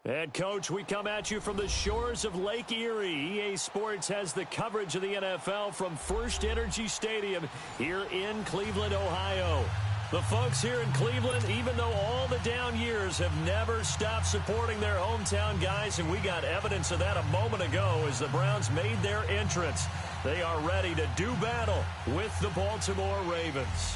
And, Coach, we come at you from the shores of Lake Erie. EA Sports has the coverage of the NFL from First Energy Stadium here in Cleveland, Ohio. The folks here in Cleveland, even though all the down years, have never stopped supporting their hometown guys, and we got evidence of that a moment ago as the Browns made their entrance. They are ready to do battle with the Baltimore Ravens.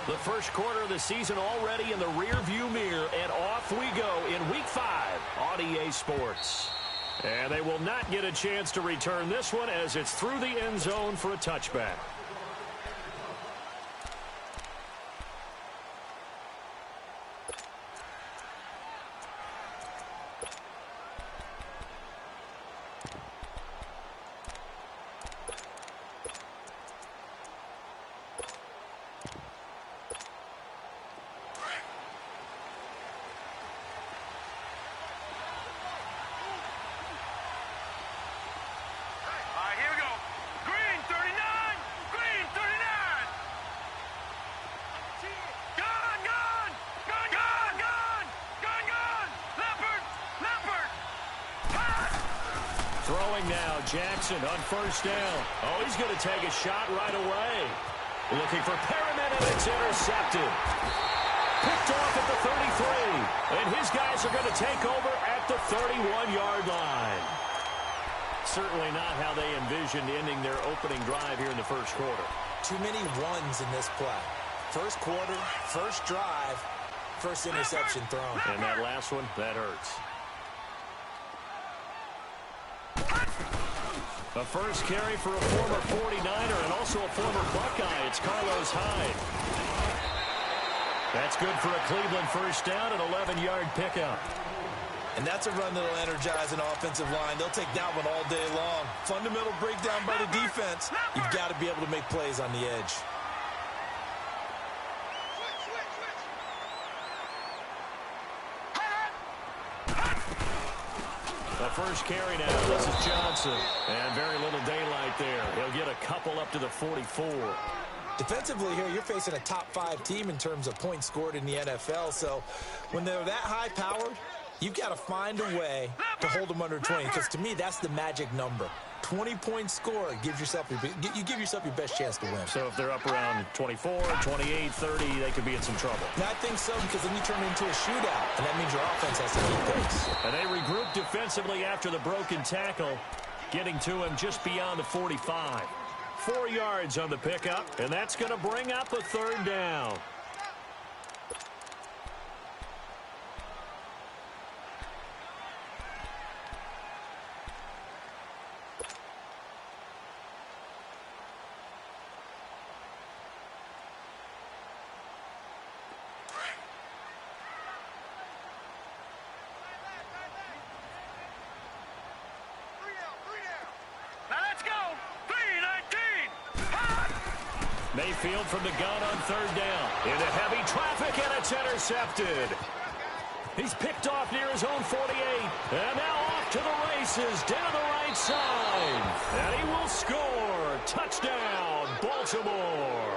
The first quarter of the season already in the rearview mirror, and off we go in Week 5 on EA Sports. And they will not get a chance to return this one as it's through the end zone for a touchback. Throwing now, Jackson on first down. Oh, he's going to take a shot right away. Looking for Perriman, and it's intercepted. Picked off at the 33. And his guys are going to take over at the 31-yard line. Certainly not how they envisioned ending their opening drive here in the first quarter. Too many ones in this play. First quarter, first drive, first interception thrown. And that last one, that hurts. A first carry for a former 49er and also a former Buckeye. It's Carlos Hyde. That's good for a Cleveland first down, an 11-yard pickup. And that's a run that'll energize an offensive line. They'll take that one all day long. Fundamental breakdown by the defense. You've got to be able to make plays on the edge. The first carry now, this is Johnson. And very little daylight there. He'll get a couple up to the 44. Defensively here, you're facing a top-5 team in terms of points scored in the NFL. So when they're that high-powered, you've got to find a way to hold them under 20. Because to me, that's the magic number. 20-point score, you give yourself your best chance to win. So if they're up around 24, 28, 30, they could be in some trouble. And I think so, because then you turn it into a shootout, and that means your offense has to keep pace. And they regroup defensively after the broken tackle, getting to him just beyond the 45. 4 yards on the pickup, and that's going to bring up a third down. Mayfield from the gun on third down. Into heavy traffic, and it's intercepted. He's picked off near his own 48. And now off to the races, down the right side. And he will score. Touchdown, Baltimore.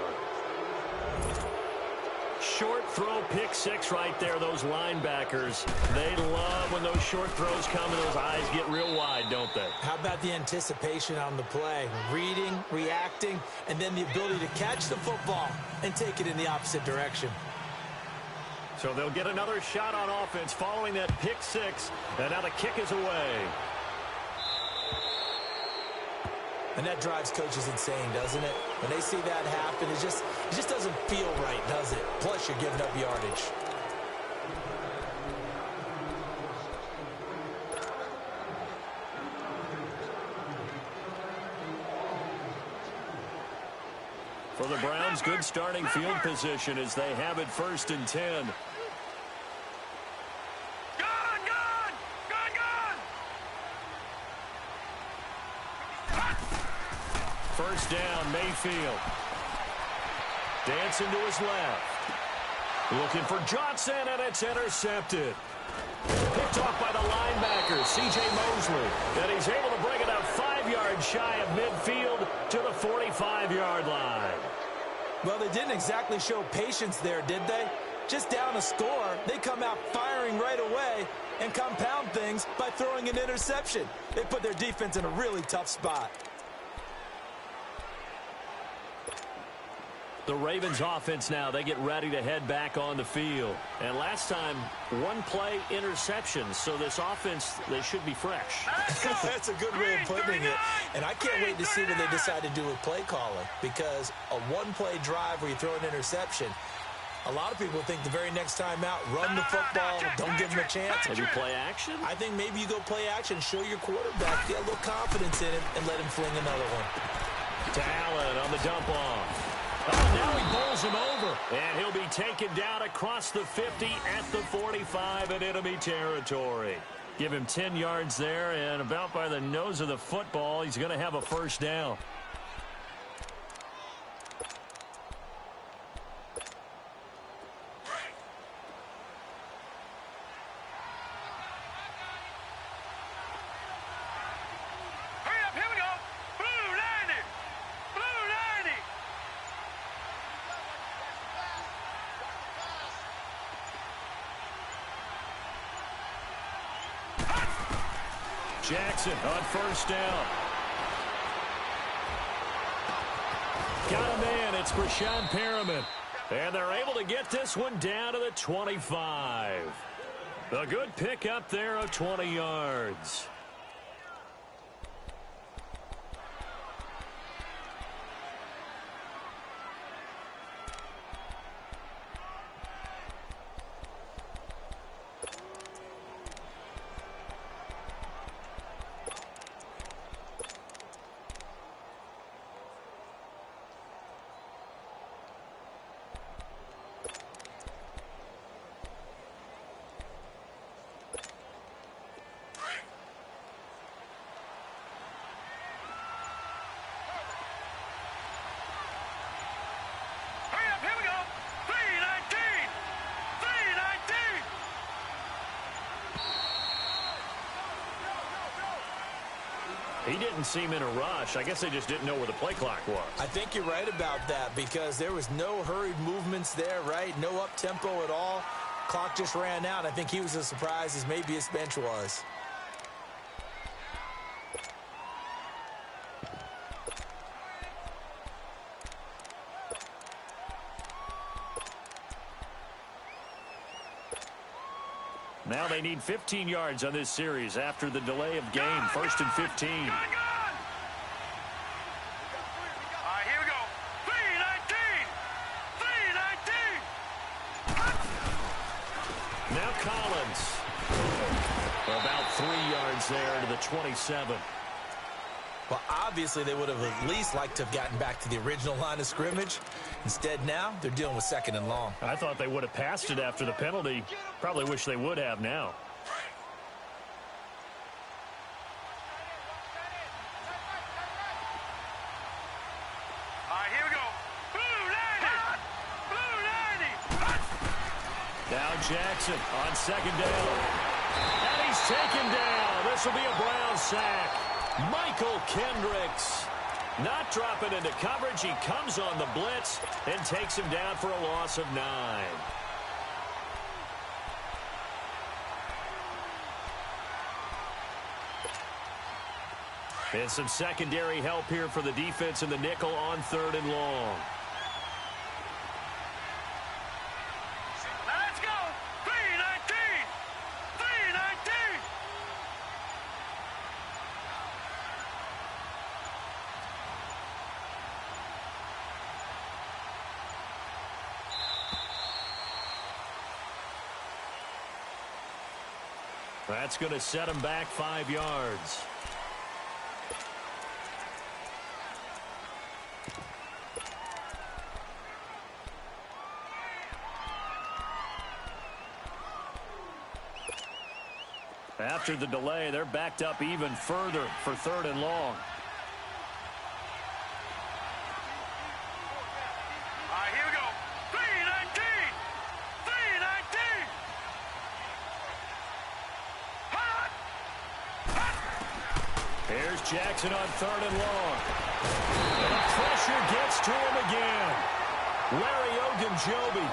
Short throw, pick six right there, those linebackers. They love when those short throws come and those eyes get real wide, don't they? How about the anticipation on the play? Reading, reacting, and then the ability to catch the football and take it in the opposite direction. So they'll get another shot on offense following that pick six, and now the kick is away. And that drives coaches insane, doesn't it? When they see that happen, it just doesn't feel right, does it? Plus, you're giving up yardage. For the Browns, good starting field position as they have it 1st and 10. First down, Mayfield. Dancing to his left. Looking for Johnson, and it's intercepted. Picked off by the linebacker, C.J. Mosley. And he's able to bring it up 5 5 yards shy of midfield to the 45-yard line. Well, they didn't exactly show patience there, did they? Just down a score, they come out firing right away and compound things by throwing an interception. They put their defense in a really tough spot. The Ravens offense now, they get ready to head back on the field. And last time, one play interception. So this offense, they should be fresh. That's a good way of putting it. And I can't wait to see what they decide to do with play calling. Because a one-play drive where you throw an interception, a lot of people think the very next time out, run the football, don't give them a chance. Maybe play action? I think maybe you go play action, show your quarterback, get a little confidence in him, and let him fling another one. To Allen on the dump off. Oh, now he bowls him over. And he'll be taken down across the 50 at the 45 in enemy territory. Give him 10 yards there, and about by the nose of the football, he's going to have a first down. Jackson on first down. Got a man. It's Brashad Perriman. And they're able to get this one down to the 25. A good pickup there of 20 yards. He didn't seem in a rush. I guess they just didn't know where the play clock was. I think you're right about that because there was no hurried movements there, right? No up-tempo at all. Clock just ran out. I think he was as surprised as maybe his bench was. Now they need 15 yards on this series after the delay of game. First and 15. All right, here we go. 3-19. Now Collins. About 3 yards there to the 27. Well, obviously they would have at least liked to have gotten back to the original line of scrimmage. Instead, now they're dealing with second and long. I thought they would have passed it after the penalty. Probably wish they would have now. All right, here we go. Blue 90. Now Jackson on second down. And he's taken down. This will be a Brown sack. Michael Kendricks not dropping into coverage. He comes on the blitz and takes him down for a loss of 9. And some secondary help here for the defense in the nickel on 3rd and long. Let's go. 3-19. 3-19. That's going to set him back 5 yards. After the delay, they're backed up even further for 3rd and long. All right, here we go. 3-19. 3-19. Here's Here's Jackson on 3rd and long. And the pressure gets to him again. Larry Ogunjobi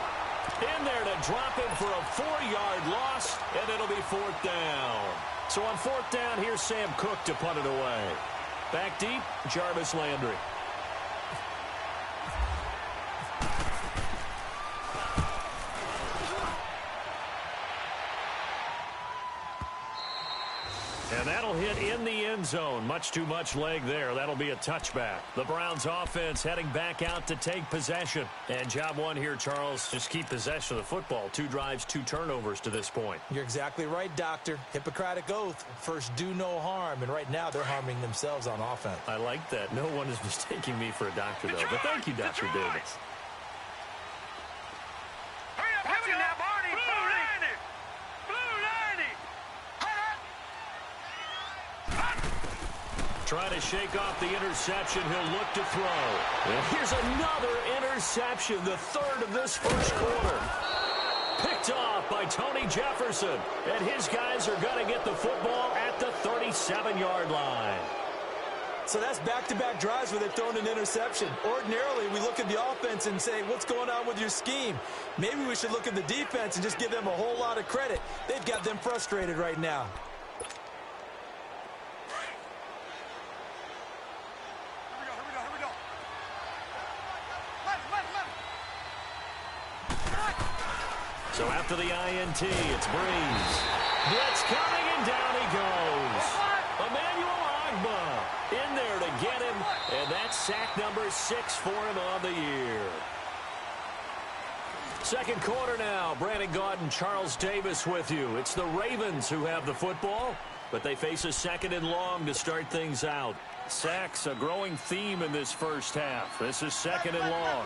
in there to drop him for a 4-yard loss, and it'll be 4th down. So on 4th down, here's Sam Cook to punt it away. Back deep, Jarvis Landry. And that'll hit in the end zone. Much too much leg there. That'll be a touchback. The Browns offense heading back out to take possession. And job one here, Charles, just keep possession of the football. 2 drives, 2 turnovers to this point. You're exactly right, Doctor. Hippocratic oath. First, do no harm. And right now, they're harming themselves on offense. I like that. No one is mistaking me for a doctor, though. But thank you, Dr. Davis. Hurry up, hurry up. Barney, Blue 90. Blue 90. Trying to shake off the interception. He'll look to throw. And here's another interception, the 3rd of this first quarter. Picked off by Tony Jefferson. And his guys are going to get the football at the 37-yard line. So that's back-to-back drives where they've thrown an interception. Ordinarily, we look at the offense and say, what's going on with your scheme? Maybe we should look at the defense and just give them a whole lot of credit. They've got them frustrated right now. So after the INT, it's Breeze. Blitz coming, and down he goes. Emmanuel Ogbah in there to get him, and that's sack number 6 for him on the year. Second quarter now. Brandon Gaudin, Charles Davis with you. It's the Ravens who have the football, but they face a 2nd and long to start things out. Sacks, a growing theme in this first half. This is 2nd and long.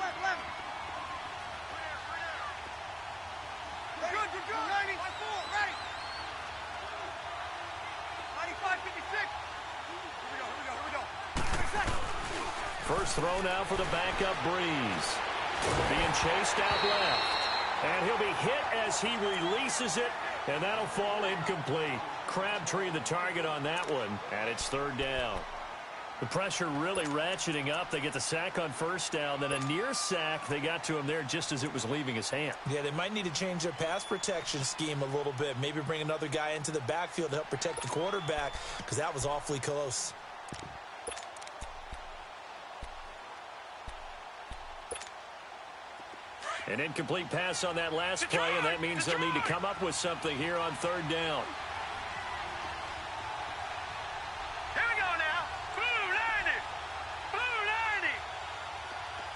First throw now for the backup Breeze. Being chased out left. And he'll be hit as he releases it, and that'll fall incomplete. Crabtree the target on that one, and it's 3rd down. The pressure really ratcheting up. They get the sack on 1st down, then a near sack. They got to him there just as it was leaving his hand. Yeah, they might need to change their pass protection scheme a little bit. Maybe bring another guy into the backfield to help protect the quarterback, because that was awfully close. An incomplete pass on that last play, and that means they'll need to come up with something here on 3rd down. Here we go now. Blue 90. Blue 90.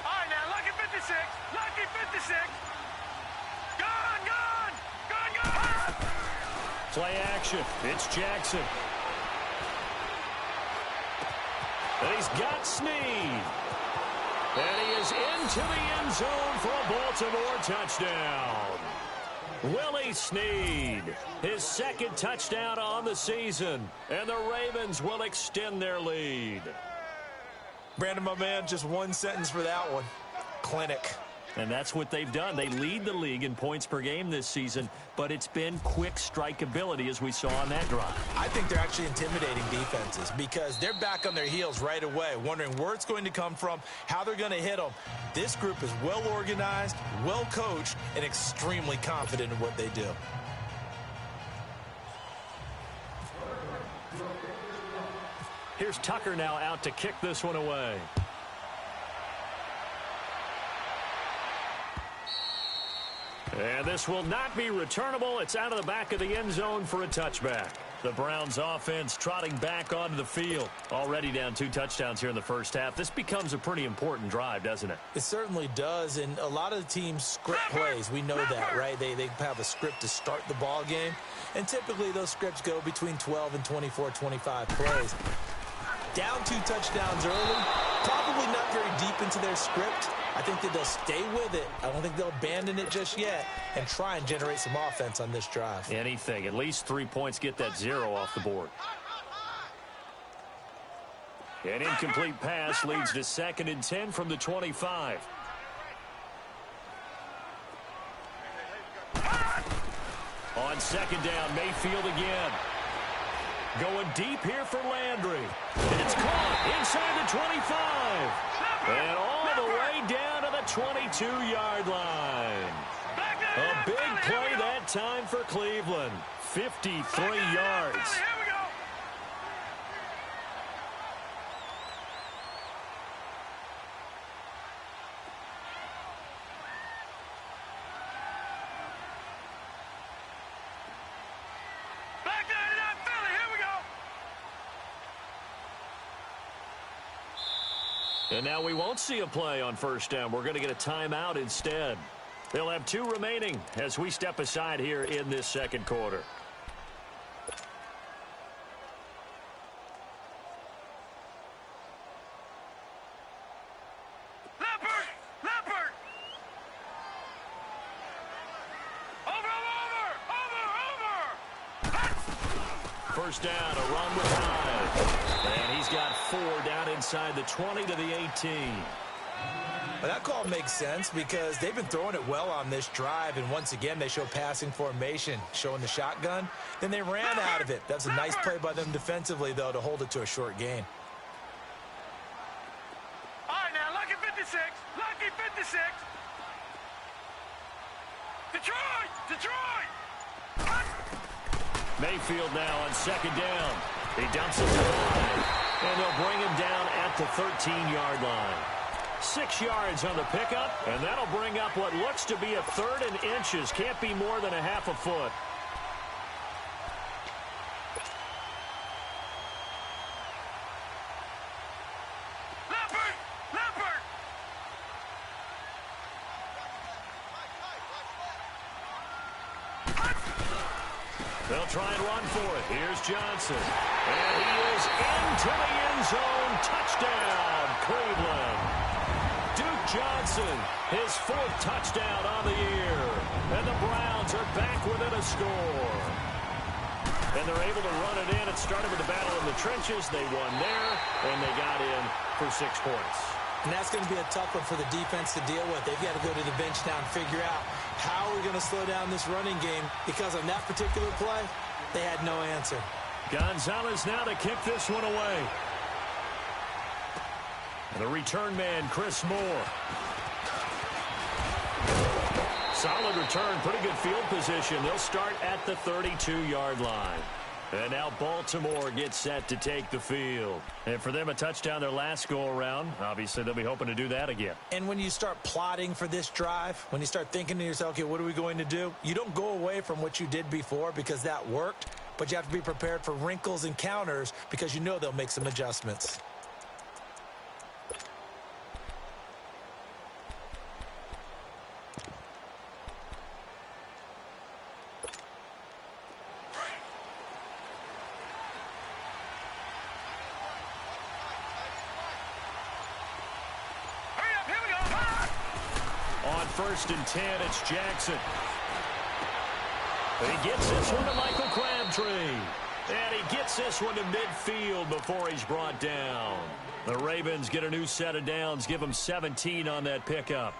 All right, now, lucky 56. Lucky 56. Gone, gone. Gone, gone. Play action. It's Jackson. And he's got Snead. And he is into the end zone for a Baltimore touchdown. Willie Snead, his 2nd touchdown on the season. And the Ravens will extend their lead. Brandon, my man, just one sentence for that one. Clinic. And that's what they've done. They lead the league in points per game this season, but it's been quick strikeability as we saw on that drive. I think they're actually intimidating defenses because they're back on their heels right away, wondering where it's going to come from, how they're going to hit them. This group is well organized, well coached, and extremely confident in what they do. Here's Tucker now out to kick this one away. And this will not be returnable. It's out of the back of the end zone for a touchback. The Browns offense trotting back onto the field. Already down 2 touchdowns here in the first half. This becomes a pretty important drive, doesn't it? It certainly does, and a lot of the teams script plays. We know that, right? They have a script to start the ball game, and typically those scripts go between 12 and 24, 25 plays. Down 2 touchdowns early, probably not very deep into their script. I think that they'll stay with it. I don't think they'll abandon it just yet and try and generate some offense on this drive. Anything. At least 3 points, get that 0 off the board. An incomplete pass leads to 2nd and 10 from the 25. On 2nd down, Mayfield again. Going deep here for Landry. And it's caught inside the 25. And all the way down to the 22-yard line. A big play that time for Cleveland. 53 yards. And now we won't see a play on first down. We're going to get a timeout instead. They'll have 2 remaining as we step aside here in this second quarter. Leopard! Over! First down, a run with 5. And he's got 4 down inside the 20 to the 18. Well, that call makes sense because they've been throwing it well on this drive, and once again they show passing formation, showing the shotgun. Then they ran out of it. That's a nice play by them defensively, though, to hold it to a short gain. All right, now, lucky 56. Lucky 56. Detroit! Mayfield now on second down. He dumps it to 5, and they'll bring him down at the 13-yard line. 6 yards on the pickup, and that'll bring up what looks to be a 3rd and inches. Can't be more than a half a foot. Leopard! They'll try and run for it. Here's Johnson. And he is into the end zone. Touchdown, Cleveland. Duke Johnson, his 4th touchdown on the year. And the Browns are back within a score. And they're able to run it in. It started with the battle in the trenches. They won there, and they got in for 6 points. And that's going to be a tough one for the defense to deal with. They've got to go to the bench now and figure out how we're going to slow down this running game, because on that particular play, they had no answer. Gonzalez now to kick this one away. And the return man, Chris Moore. Solid return, pretty good field position. They'll start at the 32-yard line. And now Baltimore gets set to take the field. And for them, a touchdown their last go-around. Obviously, they'll be hoping to do that again. And when you start plotting for this drive, when you start thinking to yourself, okay, what are we going to do? You don't go away from what you did before because that worked, but you have to be prepared for wrinkles and counters because you know they'll make some adjustments. First and 10, it's Jackson. He gets this one to Michael Crabtree. And he gets this one to midfield before he's brought down. The Ravens get a new set of downs, give them 17 on that pickup.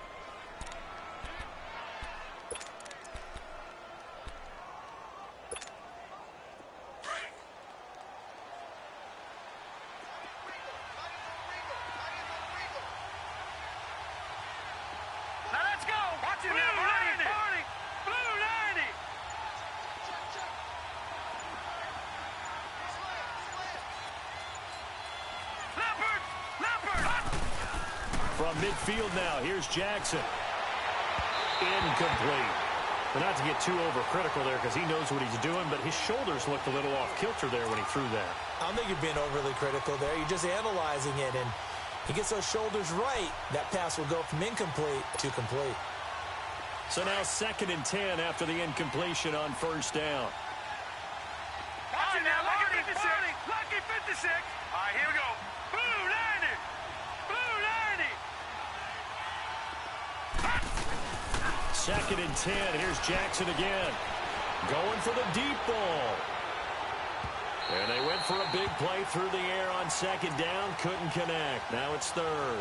Midfield now. Here's Jackson. Incomplete. But not to get too overcritical there because he knows what he's doing, but his shoulders looked a little off kilter there when he threw that. I don't think you're being overly critical there. You're just analyzing it, and he gets those shoulders right. That pass will go from incomplete to complete. So now 2nd and 10 after the incompletion on first down. Watch it now. Lucky 56. Lucky 56. All right, here we go. Blue 90. Blue 90. 2nd and 10. Here's Jackson again. Going for the deep ball. And they went for a big play through the air on 2nd down. Couldn't connect. Now it's 3rd.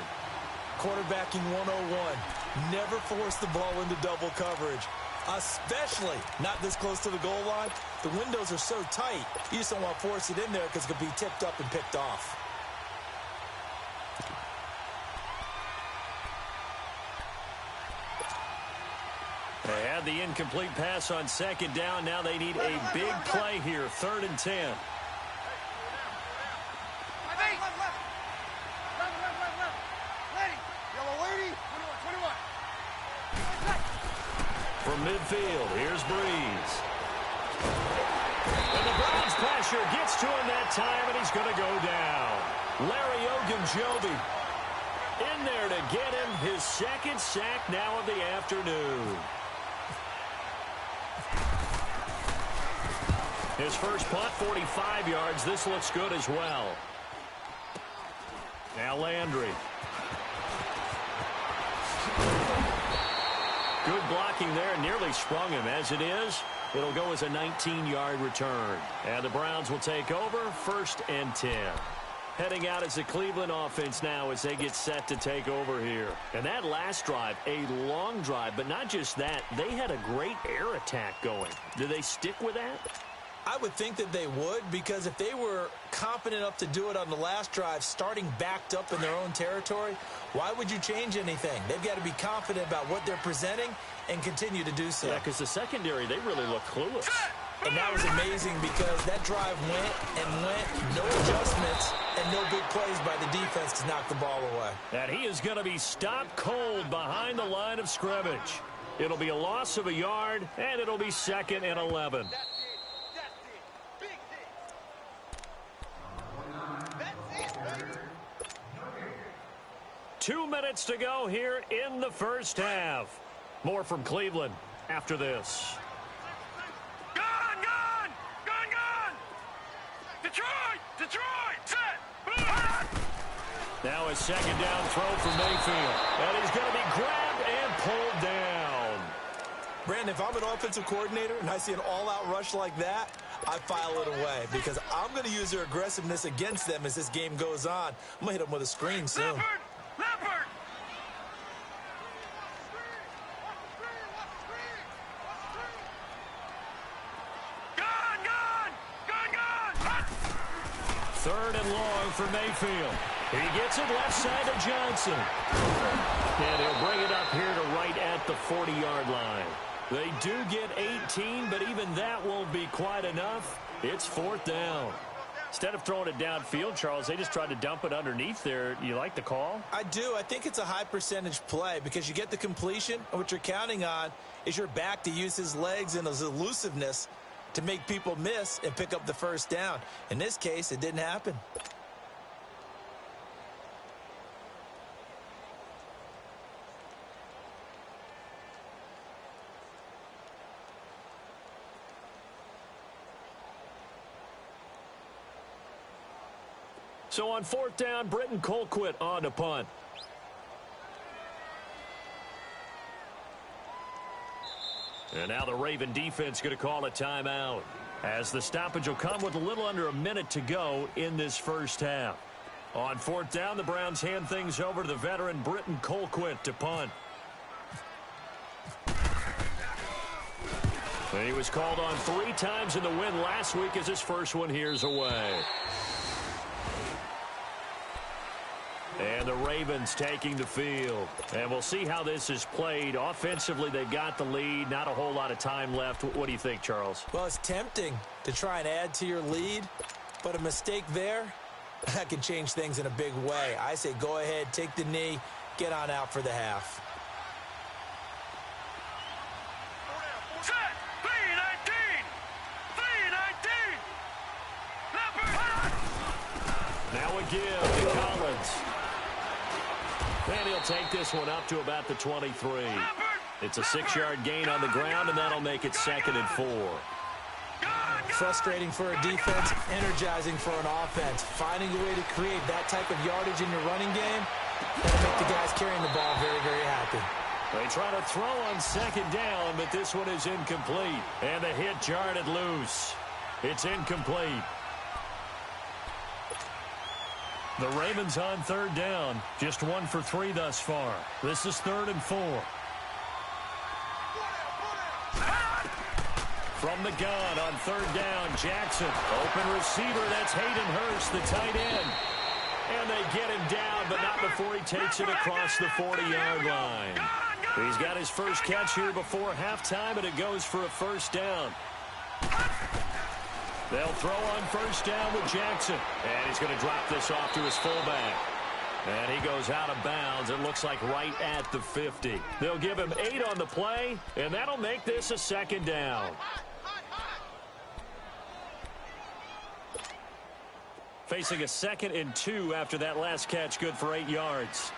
Quarterbacking 101. Never force the ball into double coverage. Especially not this close to the goal line. The windows are so tight, you just don't want to force it in there because it could be tipped up and picked off. They had the incomplete pass on second down. Now they need a big play here, 3rd and 10. From midfield, here's Breeze. And the Browns pressure gets to him that time, and he's going to go down. Larry Ogunjobi in there to get him his 2nd sack now of the afternoon. His first punt, 45 yards. This looks good as well. Now Landry. Good blocking there, nearly sprung him. As it is, it'll go as a 19-yard return. And the Browns will take over, 1st and 10. Heading out as the Cleveland offense now as they get set to take over here. And that last drive, a long drive, but not just that. They had a great air attack going. Do they stick with that? I would think that they would, because if they were confident enough to do it on the last drive, starting backed up in their own territory, why would you change anything? They've got to be confident about what they're presenting and continue to do so. Yeah, because the secondary, they really look clueless. And that was amazing because that drive went and went, no adjustments, and no big plays by the defense to knock the ball away. And he is going to be stopped cold behind the line of scrimmage. It'll be a loss of a yard, and it'll be 2nd and 11. 2 minutes to go here in the first half. More from Cleveland after this. Gone, gone! Gone, gone! Detroit! Detroit! Set! Now a 2nd down throw from Mayfield. And he's going to be grabbed and pulled down. Brandon, if I'm an offensive coordinator and I see an all-out rush like that, I file it away because I'm going to use their aggressiveness against them as this game goes on. I'm going to hit them with a screen soon. Leopard! Leopard! Gone, gone! Gone, gone! 3rd and long for Mayfield. He gets it left side to Johnson. And he'll bring it up here to right at the 40-yard line. They do get 18, but even that won't be quite enough. It's 4th down. Instead of throwing it downfield, Charles, they just tried to dump it underneath there. You like the call? I do. I think it's a high-percentage play because you get the completion, and what you're counting on is your back to use his legs and his elusiveness to make people miss and pick up the 1st down. In this case, it didn't happen. So on 4th down, Britton Colquitt on to punt. And now the Raven defense going to call a timeout as the stoppage will come with a little under a minute to go in this first half. On 4th down, the Browns hand things over to the veteran Britton Colquitt to punt. And he was called on 3 times in the win last week as his first one here's away. And the Ravens taking the field. And we'll see how this is played. Offensively, they've got the lead. Not a whole lot of time left. What do you think, Charles? Well, it's tempting to try and add to your lead, but a mistake there, that can change things in a big way. I say go ahead, take the knee, get on out for the half. Set! 3-19! 3-19! Leopard! Now a give to Collins. And he'll take this one up to about the 23. It's a 6-yard gain on the ground, and that'll make it 2nd and 4. Frustrating for a defense, energizing for an offense. Finding a way to create that type of yardage in your running game, that'll make the guys carrying the ball very, very happy. They try to throw on 2nd down, but this one is incomplete. And the hit jarred it loose. It's incomplete. The Ravens on 3rd down. Just 1 for 3 thus far. This is 3rd and 4. From the gun on third down, Jackson. Open receiver, that's Hayden Hurst, the tight end. And they get him down, but not before he takes it across the 40-yard line. He's got his first catch here before halftime, and it goes for a first down. They'll throw on first down with Jackson. And he's going to drop this off to his fullback. And he goes out of bounds, it looks like right at the 50. They'll give him 8 on the play, and that'll make this a second down. Facing a 2nd and 2 after that last catch, good for 8 yards.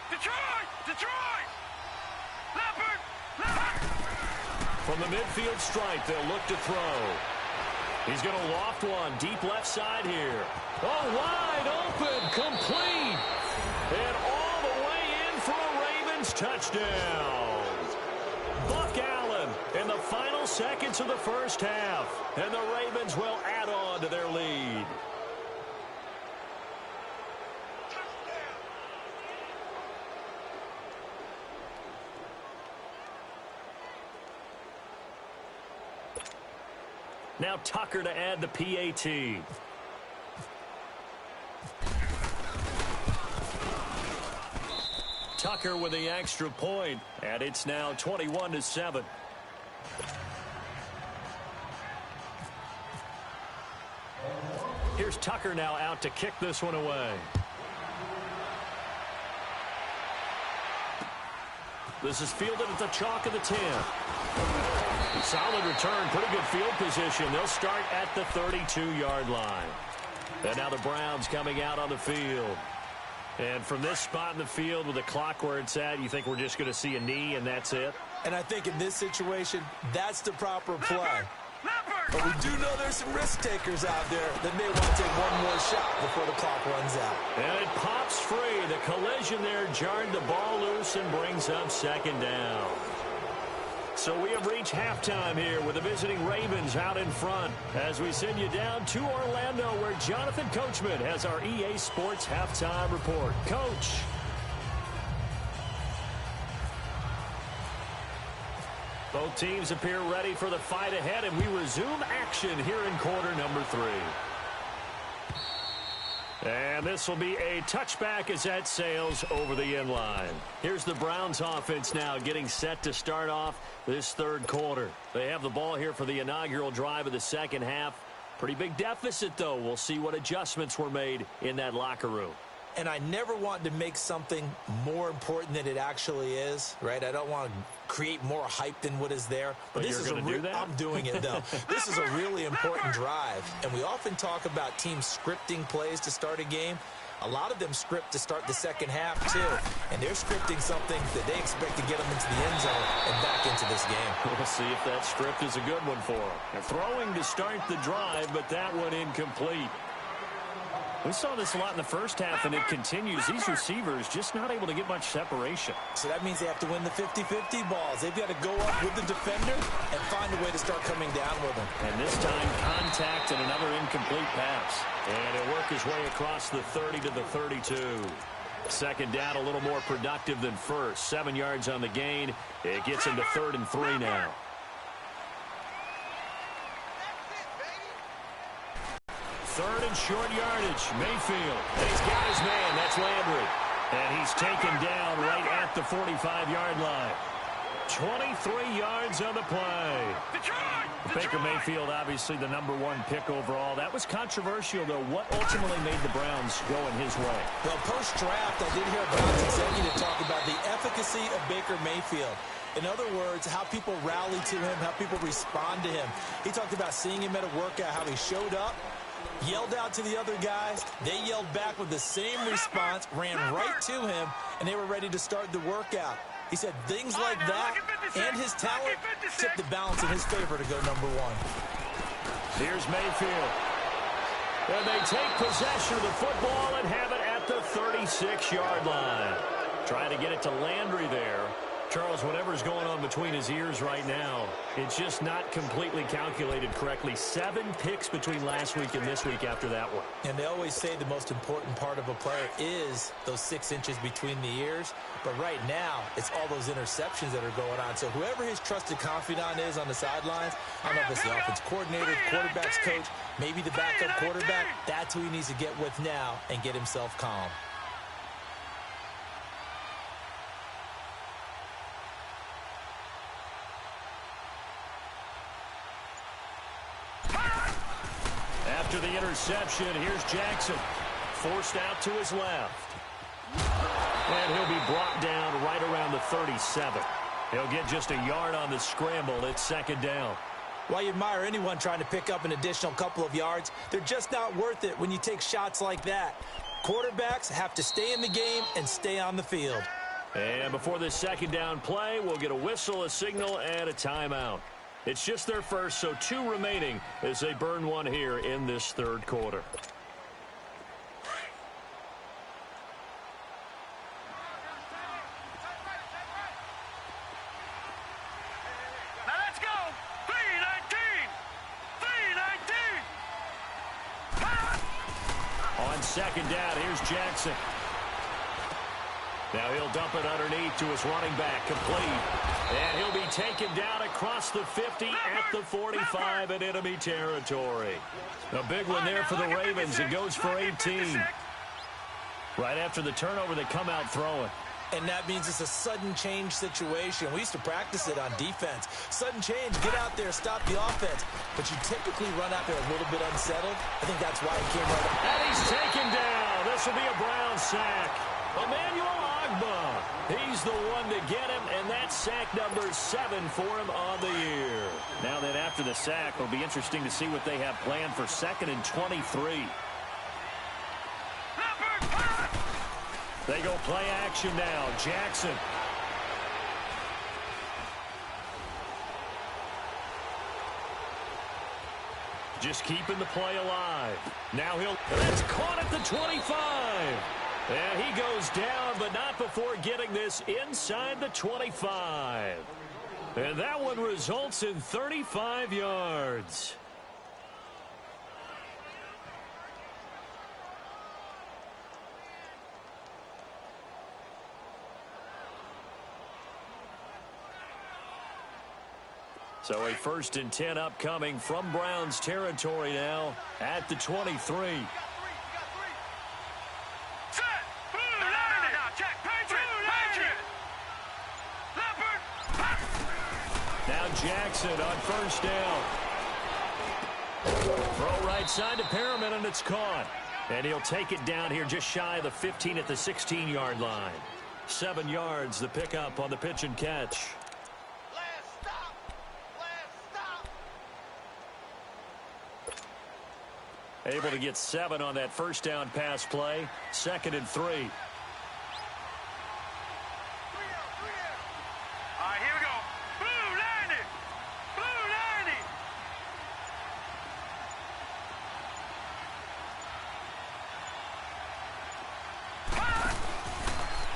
Detroit! Detroit! Leopard! Leopard! From the midfield stripe, they'll look to throw. He's going to loft one, deep left side here. Oh, wide open, complete. And all the way in for a Ravens touchdown. Buck Allen in the final seconds of the first half. And the Ravens will add on to their lead. Now Tucker to add the PAT. Tucker with the extra point, and it's now 21-7. Here's Tucker now out to kick this one away. This is fielded at the chalk of the 10. Solid return, pretty good field position. They'll start at the 32-yard line. And now the Browns coming out on the field. And from this spot in the field with the clock where it's at, you think we're just going to see a knee and that's it? And I think in this situation, that's the proper play. But we do know there's some risk takers out there that may want to take one more shot before the clock runs out. And it pops free. The collision there jarred the ball loose and brings up second down. So we have reached halftime here with the visiting Ravens out in front as we send you down to Orlando where Jonathan Coachman has our EA Sports halftime report. Coach. Both teams appear ready for the fight ahead, and we resume action here in quarter number 3. And this will be a touchback as that sails over the end line. Here's the Browns offense now getting set to start off this third quarter. They have the ball here for the inaugural drive of the second half. Pretty big deficit, though. We'll see what adjustments were made in that locker room. And I never want to make something more important than it actually is, right? I don't want to create more hype than what is there. But this is do that? I'm doing it, though. This is a really important drive. And we often talk about teams scripting plays to start a game. A lot of them script to start the second half, too. And they're scripting something that they expect to get them into the end zone and back into this game. We'll see if that script is a good one for them. They're throwing to start the drive, but that one incomplete. We saw this a lot in the first half, and it continues. These receivers just not able to get much separation. So that means they have to win the 50-50 balls. They've got to go up with the defender and find a way to start coming down with them. And this time, contact and another incomplete pass. And it'll work his way across the 30 to the 32. Second down, a little more productive than first. 7 yards on the gain. It gets him to 3rd and 3 now. Third and short yardage. Mayfield. And he's got his man. That's Landry. And he's taken down right at the 45-yard line. 23 yards on the play. Baker Mayfield, obviously the #1 pick overall. That was controversial, though. What ultimately made the Browns go in his way? Well, post-draft, I did hear a Browns executive talk about the efficacy of Baker Mayfield. In other words, how people rally to him, how people respond to him. He talked about seeing him at a workout, how he showed up, yelled out to the other guys. They yelled back with the same response, ran right to him, and they were ready to start the workout. He said things like that and his talent tipped the balance in his favor to go #1. Here's Mayfield. And they take possession of the football and have it at the 36-yard line. Trying to get it to Landry there. Charles, whatever's going on between his ears right now, it's just not completely calculated correctly. 7 picks between last week and this week after that one. And they always say the most important part of a player is those 6 inches between the ears. But right now, it's all those interceptions that are going on. So whoever his trusted confidant is on the sidelines, I don't know if it's the offense coordinator, the quarterback's coach, maybe the backup quarterback, that's who he needs to get with now and get himself calm. After the interception, here's Jackson. Forced out to his left. And he'll be brought down right around the 37. He'll get just a yard on the scramble. It's second down. While you admire anyone trying to pick up an additional couple of yards, they're just not worth it when you take shots like that. Quarterbacks have to stay in the game and stay on the field. And before this second down play, we'll get a whistle, a signal, and a timeout. It's just their first, so 2 remaining as they burn one here in this third quarter. Now let's go. 3-19. 3-19. On second down, here's Jackson. Now he'll dump it underneath to his running back, complete. And he'll be taken down across the 50 at the 45 in enemy territory. A big one there for the Ravens. It goes for 18. Right after the turnover, they come out throwing. And that means it's a sudden change situation. We used to practice it on defense. Sudden change, get out there, stop the offense. But you typically run out there a little bit unsettled. I think that's why he came right up. And he's taken down. This will be a Brown sack. Emmanuel Ogbah, he's the one to get him, and that's sack number 7 for him on the year. Now then, after the sack, it'll be interesting to see what they have planned for 2nd and 23. They go play action now. Jackson. Just keeping the play alive. Now that's caught at the 25. And he goes down, but not before getting this inside the 25. And that one results in 35 yards. So a 1st and 10 upcoming from Browns territory now at the 23. Now Jackson on 1st down. Throw right side to Perriman, and it's caught. And he'll take it down here just shy of the 15 at the 16-yard line. 7 yards, the pickup on the pitch and catch. Able to get 7 on that 1st down pass play. 2nd and 3. All right, here we go. Blue 90. Blue 90.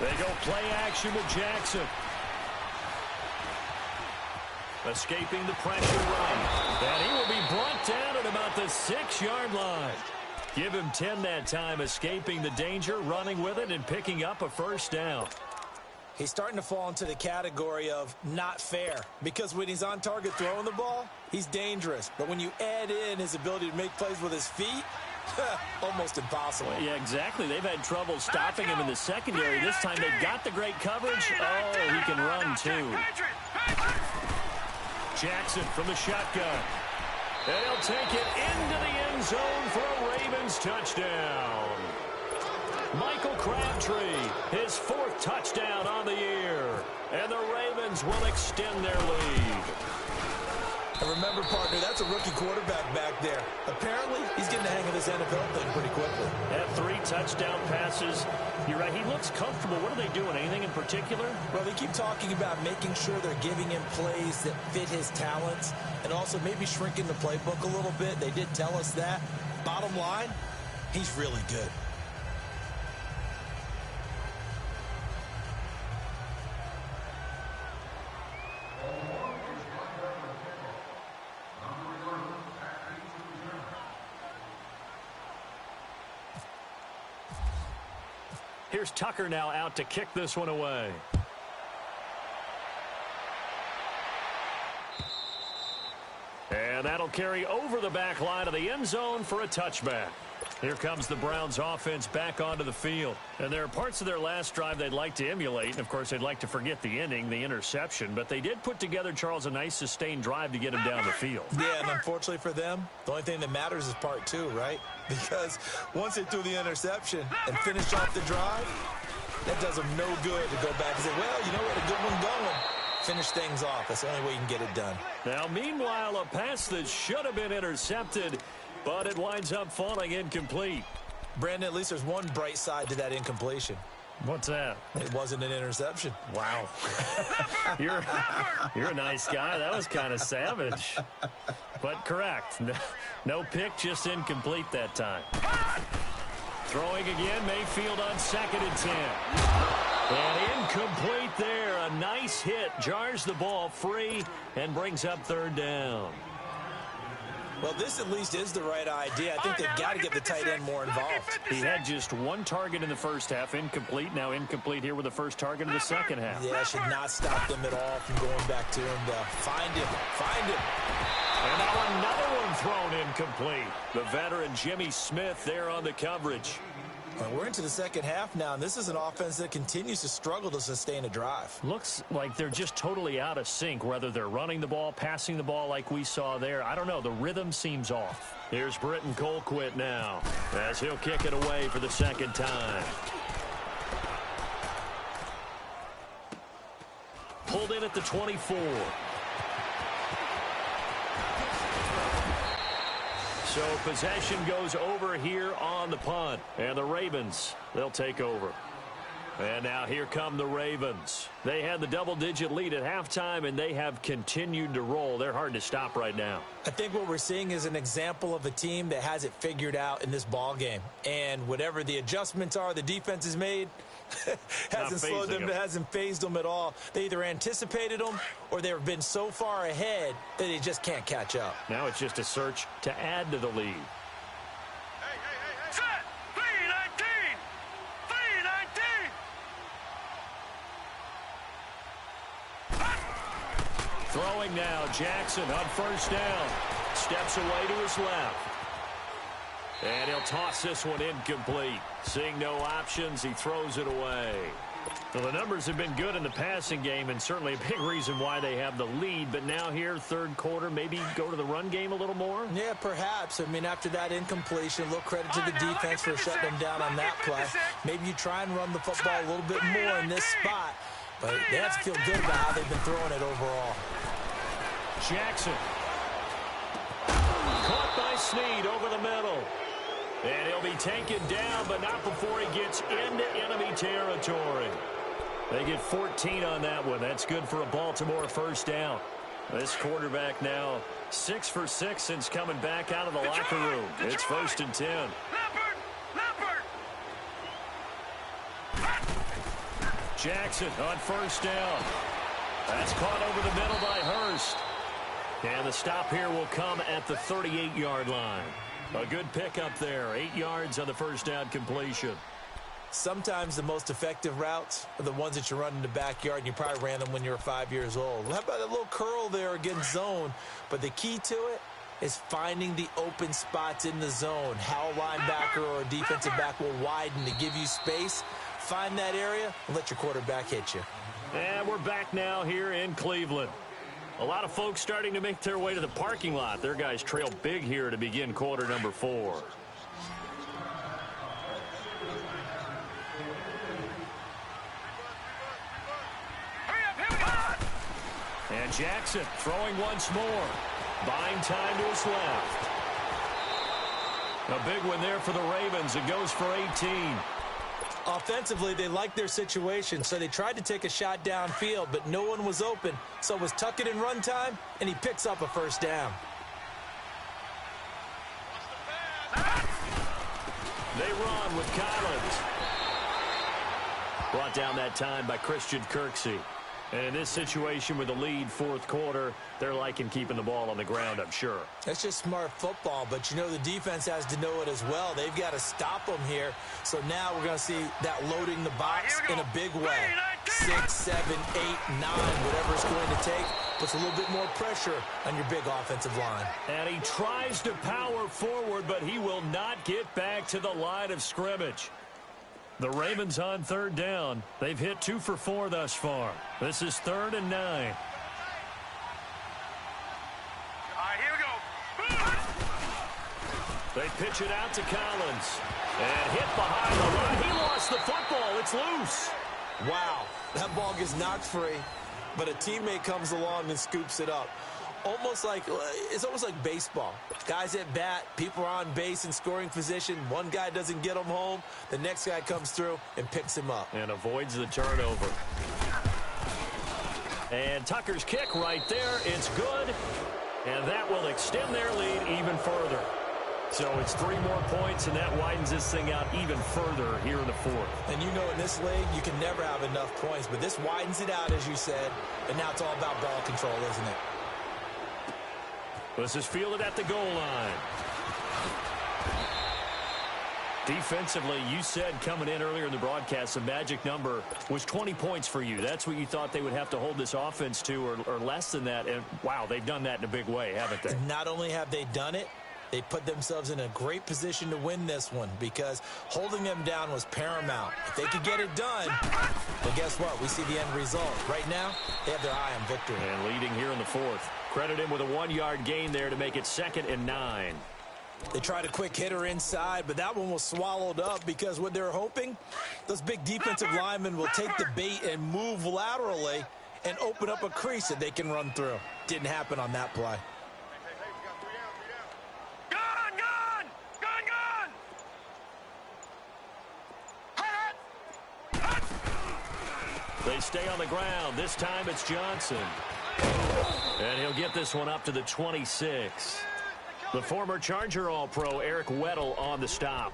They go play action with Jackson. Escaping the pressure right. And he will be brought down at about the 6-yard line. Give him 10 that time, escaping the danger, running with it, and picking up a 1st down. He's starting to fall into the category of not fair. Because when he's on target throwing the ball, he's dangerous. But when you add in his ability to make plays with his feet, almost impossible. Well, yeah, exactly. They've had trouble stopping him in the secondary. This time they've got the great coverage. Oh, he can run too. Jackson from the shotgun. And he'll take it into the end zone for a Ravens touchdown. Michael Crabtree, his 4th touchdown on the year. And the Ravens will extend their lead. And remember, partner, that's a rookie quarterback back there. Apparently, he's getting the hang of this NFL thing pretty quickly. At 3 touchdown passes. You're right, he looks comfortable. What are they doing? Anything in particular? Well, they keep talking about making sure they're giving him plays that fit his talents and also maybe shrinking the playbook a little bit. They did tell us that. Bottom line, he's really good. Here's Tucker now out to kick this one away. And that'll carry over the back line of the end zone for a touchback. Here comes the Browns offense back onto the field. And there are parts of their last drive they'd like to emulate. And, of course, they'd like to forget the ending, the interception. But they did put together, Charles, a nice sustained drive to get him down the field. Yeah, and unfortunately for them, the only thing that matters is part two, right? Because once they threw the interception and finished off the drive, that does them no good to go back and say, well, you know what, a good one going. Finish things off. That's the only way you can get it done. Now, meanwhile, a pass that should have been intercepted, but it winds up falling incomplete. Brandon, at least there's one bright side to that incompletion. What's that? It wasn't an interception. Wow. You're a nice guy. That was kind of savage. But correct. No pick, just incomplete that time. Throwing again, Mayfield on 2nd and 10. And incomplete there. A nice hit. Jars the ball free and brings up 3rd down. Well, this at least is the right idea. I think they've got to get the tight end more involved. He had just one target in the first half, incomplete. Now incomplete here with the first target in the second half. Yeah, should not stop them at all from going back to him to find him. And now another one thrown incomplete. The veteran Jimmy Smith there on the coverage. We're into the second half now, and this is an offense that continues to struggle to sustain a drive. Looks like they're just totally out of sync, whether they're running the ball, passing the ball like we saw there. I don't know. The rhythm seems off. Here's Britton Colquitt now as he'll kick it away for the second time. Pulled in at the 24. So possession goes over here on the punt. And the Ravens, they'll take over. And now here come the Ravens. They had the double-digit lead at halftime, and they have continued to roll. They're hard to stop right now. I think what we're seeing is an example of a team that has it figured out in this ball game. And whatever the adjustments are the defense has made, hasn't slowed them, hasn't phased them at all. They either anticipated them or they've been so far ahead that they just can't catch up. Now it's just a search to add to the lead. Set! 319! 319! Throwing now, Jackson on 1st down. Steps away to his left. And he'll toss this one incomplete. Seeing no options, he throws it away. Well, the numbers have been good in the passing game, and certainly a big reason why they have the lead. But now here, 3rd quarter, maybe go to the run game a little more? Yeah, perhaps. I mean, after that incompletion, a little credit to the defense for shutting them down on that play. Maybe you try and run the football a little bit more in this spot. But they have to feel good about how they've been throwing it overall. Jackson. Caught by Snead over the middle. And he'll be taken down, but not before he gets into enemy territory. They get 14 on that one. That's good for a Baltimore 1st down. This quarterback now 6 for 6 since coming back out of the locker room. It's 1st and 10. Jackson on 1st down. That's caught over the middle by Hurst. And the stop here will come at the 38-yard line. A good pickup there. 8 yards on the 1st down completion. Sometimes the most effective routes are the ones that you run in the backyard, and you probably ran them when you were 5 years old. How about a little curl there against zone? But the key to it is finding the open spots in the zone. How a linebacker or a defensive back will widen to give you space. Find that area and let your quarterback hit you. And we're back now here in Cleveland. A lot of folks starting to make their way to the parking lot. Their guys trail big here to begin quarter number 4. And Jackson throwing once more. Buying time to his left. A big one there for the Ravens. It goes for 18. Offensively, they liked their situation, so they tried to take a shot downfield, but no one was open. So it was tuck it in run time, and he picks up a 1st down. They run with Collins. Brought down that time by Christian Kirksey. And in this situation with the lead fourth quarter, they're liking keeping the ball on the ground, I'm sure. That's just smart football, but you know the defense has to know it as well. They've got to stop them here. So now we're going to see that loading the box in a big way. 6, 7, 8, 9, whatever it's going to take, puts a little bit more pressure on your big offensive line. And he tries to power forward, but he will not get back to the line of scrimmage. The Ravens on third down. They've hit 2 for 4 thus far. This is 3rd and 9. All right, here we go. They pitch it out to Collins. And hit behind the line. He lost the football. It's loose. Wow, that ball gets knocked free, but a teammate comes along and scoops it up. It's almost like baseball. Guys at bat, people are on base in scoring position. One guy doesn't get him home. The next guy comes through and picks him up. And avoids the turnover. And Tucker's kick right there. It's good. And that will extend their lead even further. So it's 3 more points, and that widens this thing out even further here in the fourth. And you know in this league, you can never have enough points, but this widens it out, as you said, and now it's all about ball control, isn't it? This is fielded at the goal line. Defensively, you said coming in earlier in the broadcast, the magic number was 20 points for you. That's what you thought they would have to hold this offense to, or less than that. And, wow, they've done that in a big way, haven't they? Not only have they done it, they put themselves in a great position to win this one because holding them down was paramount. If they could get it done, well, guess what? We see the end result. Right now, they have their eye on victory. And leading here in the fourth. Credit him with a 1-yard gain there to make it 2nd and 9. They tried a quick hitter inside, but that one was swallowed up because what they're hoping, those big defensive linemen will take the bait and move laterally and open up a crease that they can run through. Didn't happen on that play. They stay on the ground. This time it's Johnson. And he'll get this one up to the 26. The former Charger All-Pro Eric Weddle on the stop.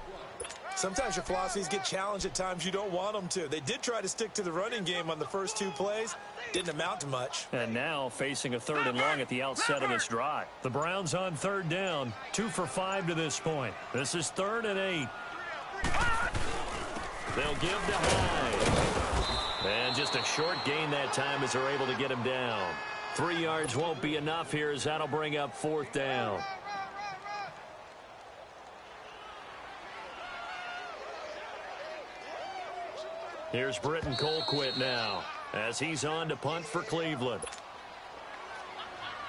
Sometimes your philosophies get challenged at times you don't want them to. They did try to stick to the running game on the first 2 plays. Didn't amount to much. And now facing a 3rd and long at the outset of this drive. The Browns on 3rd down. 2 for 5 to this point. This is 3rd and 8. They'll give to Hyde. And just a short gain that time as they're able to get him down. 3 yards won't be enough here as that'll bring up 4th down. Here's Britton Colquitt now as he's on to punt for Cleveland.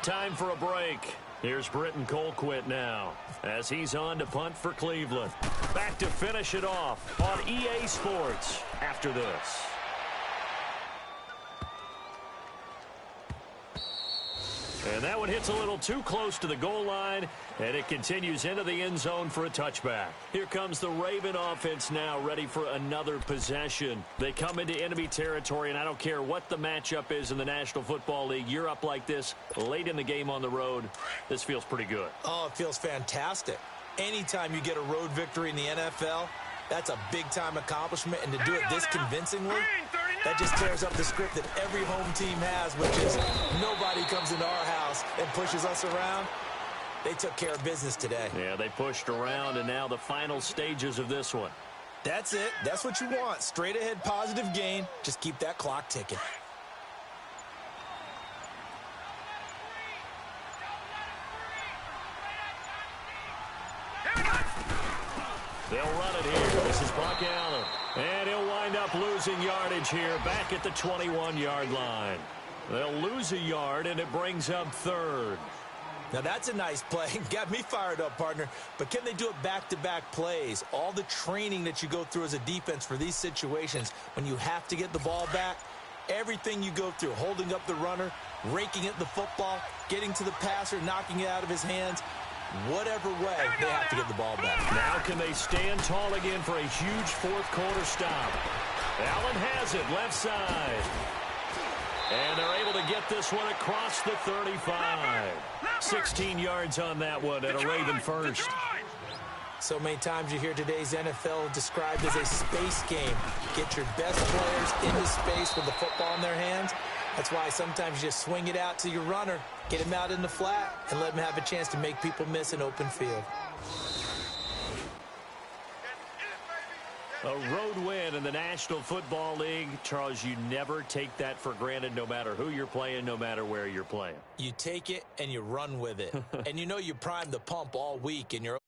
Time for a break. Here's Britton Colquitt now as he's on to punt for Cleveland. Back to finish it off on EA Sports after this. And that one hits a little too close to the goal line, and it continues into the end zone for a touchback. Here comes the Raven offense now, ready for another possession. They come into enemy territory, and I don't care what the matchup is in the National Football League. You're up like this late in the game on the road. This feels pretty good. Oh, it feels fantastic. Anytime you get a road victory in the NFL, that's a big-time accomplishment, and to do it this convincingly, that just tears up the script that every home team has, which is nobody comes into our house and pushes us around. They took care of business today. Yeah, they pushed around, and now the final stages of this one. That's it. That's what you want. Straight ahead positive gain. Just keep that clock ticking. They'll run it here. This is Buck Allen. And he'll wind up losing yardage here back at the 21-yard line. They'll lose a yard, and it brings up 3rd. Now, that's a nice play. Got me fired up, partner. But can they do it back-to-back plays? All the training that you go through as a defense for these situations, when you have to get the ball back, everything you go through, holding up the runner, raking at the football, getting to the passer, knocking it out of his hands, whatever way, they have to get the ball back. Now can they stand tall again for a huge fourth quarter stop? Allen has it, left side. And they're able to get this one across the 35. 16 yards on that one and a Raven first. So many times you hear today's NFL described as a space game. Get your best players into space with the football in their hands. That's why sometimes you just swing it out to your runner, get him out in the flat, and let him have a chance to make people miss an open field. A road win in the National Football League. Charles, you never take that for granted, no matter who you're playing, no matter where you're playing. You take it and you run with it. And you know you primed the pump all week, and you're